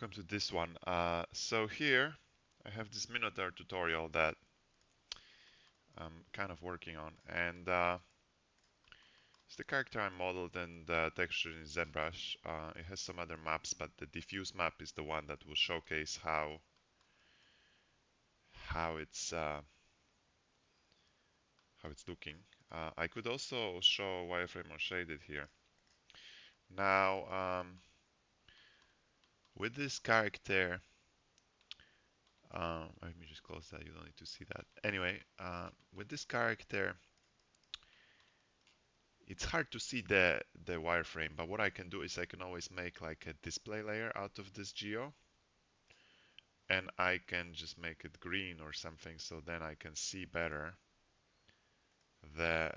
welcome to this one. So here I have this Minotaur tutorial that I'm kind of working on, and it's the character I modeled and textured in ZBrush. It has some other maps, but the diffuse map is the one that will showcase how it's uh, how it's looking. I could also show wireframe or shaded here. Now, with this character, let me just close that. You don't need to see that. Anyway, with this character. It's hard to see the wireframe, but what I can do is I can always make like a display layer out of this geo, and I can just make it green or something, so then I can see better the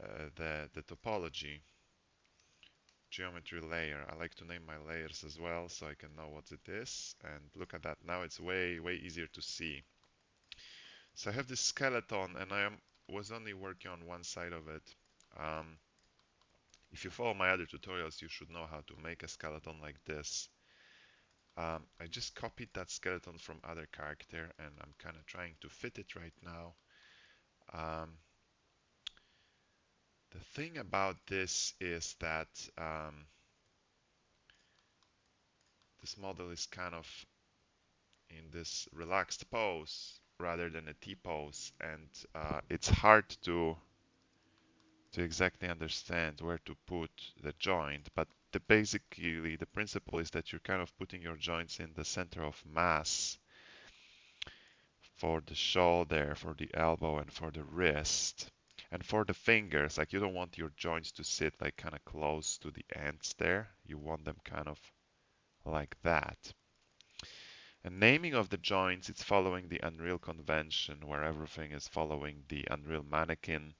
topology. Geometry layer. I like to name my layers as well, so I can know what it is. And look at that. Now it's way easier to see. So I have this skeleton, and was only working on one side of it. If you follow my other tutorials, you should know how to make a skeleton like this. I just copied that skeleton from other character, and I'm kind of trying to fit it right now. Um, the thing about this is that this model is kind of in this relaxed pose rather than a T pose, and it's hard to exactly understand where to put the joint, but basically the principle is that you're kind of putting your joints in the center of mass for the shoulder, for the elbow, and for the wrist. And for the fingers, like you don't want your joints to sit like kind of close to the ends there. You want them kind of like that. And naming of the joints, it's following the Unreal convention where everything is following the Unreal Mannequin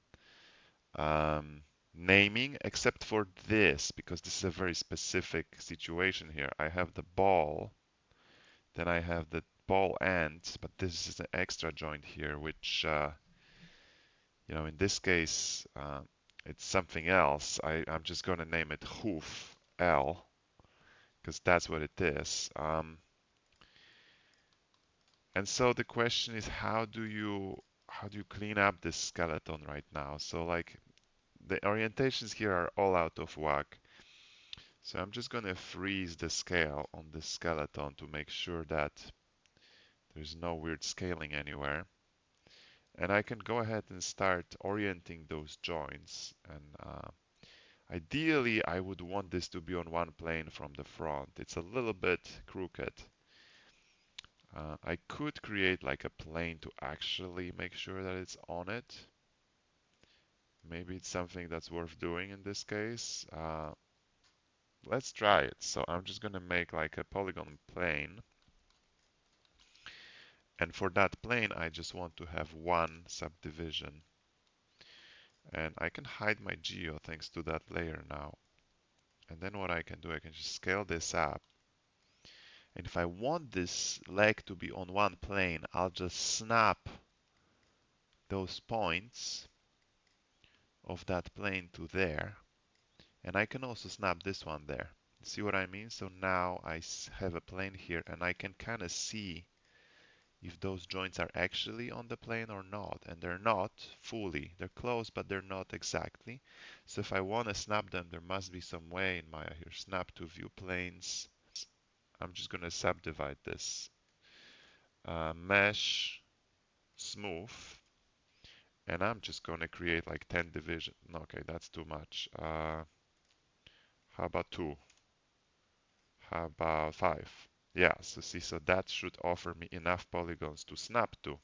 naming, except for this, because this is a very specific situation here. I have the ball, then I have the ball end, but this is an extra joint here, which in this case, it's something else. I'm just going to name it hoof L because that's what it is. And so the question is, how do you clean up this skeleton right now? So like the orientations here are all out of whack. So I'm just going to freeze the scale on this skeleton to make sure that there's no weird scaling anywhere. And I can go ahead and start orienting those joints. And ideally, I would want this to be on one plane from the front. It's a little bit crooked. I could create like a plane to actually make sure that it's on it. Maybe it's something that's worth doing in this case. Let's try it. So I'm just going to make like a polygon plane. And for that plane, I just want to have one subdivision. And I can hide my geo thanks to that layer now. And then what I can do, I can just scale this up. And if I want this leg to be on one plane, I'll just snap those points of that plane to there. And I can also snap this one there. See what I mean? So now I have a plane here, and I can kind of see if those joints are actually on the plane or not. And they're not fully. They're close, but they're not exactly. So if I want to snap them, there must be some way in Maya here. Snap to view planes. I'm just going to subdivide this. Mesh, smooth. And I'm just going to create like 10 divisions. Okay, that's too much. How about 2? How about 5? Yeah, so see, so that should offer me enough polygons to snap to.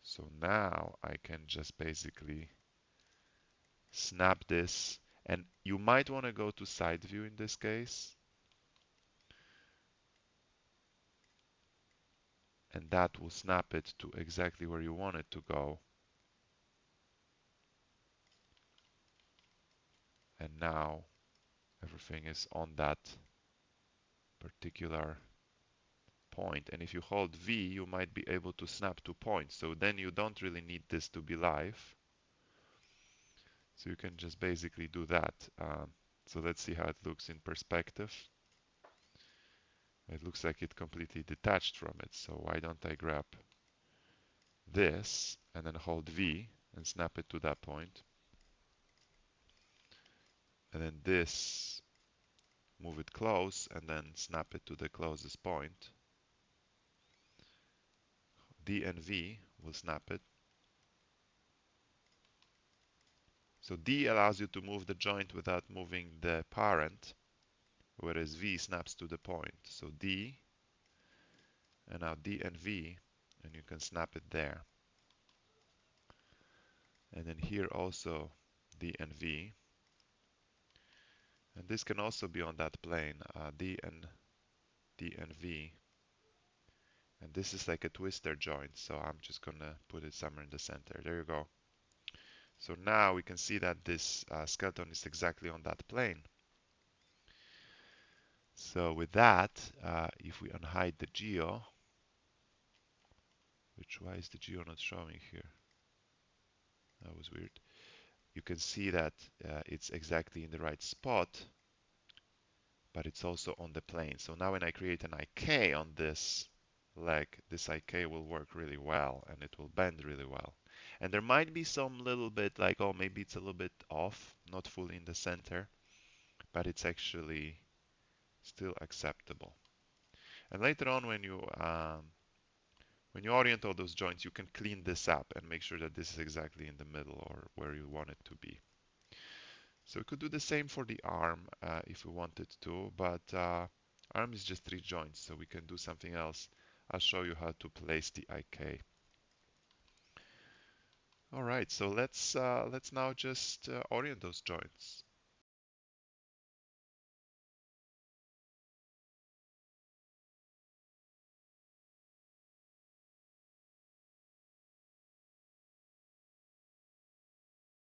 So now I can just basically snap this. And you might want to go to side view in this case. And that will snap it to exactly where you want it to go. And now everything is on that particular point. And if you hold V, you might be able to snap to points. So then you don't really need this to be live. So you can just basically do that. So let's see how it looks in perspective. It looks like it completely detached from it. So why don't I grab this and then hold V and snap it to that point. And then this, move it close and then snap it to the closest point. D and V will snap it. So D allows you to move the joint without moving the parent, whereas V snaps to the point. So D, and now D and V, and you can snap it there. And then here also D and V. And this can also be on that plane, D and V. And this is like a twister joint, so I'm just gonna put it somewhere in the center. There you go. So now we can see that this skeleton is exactly on that plane. So with that, if we unhide the geo, why is the geo not showing here? That was weird. You can see that it's exactly in the right spot, but it's also on the plane. So now when I create an IK on this leg, this IK will work really well and it will bend really well. And there might be some little bit like, oh, maybe it's a little bit off, not fully in the center, but it's actually still acceptable. And later on, when you orient all those joints, you can clean this up and make sure that this is exactly in the middle or where you want it to be. So we could do the same for the arm if we wanted to, but arm is just 3 joints, so we can do something else. I'll show you how to place the IK. All right, so let's now just orient those joints.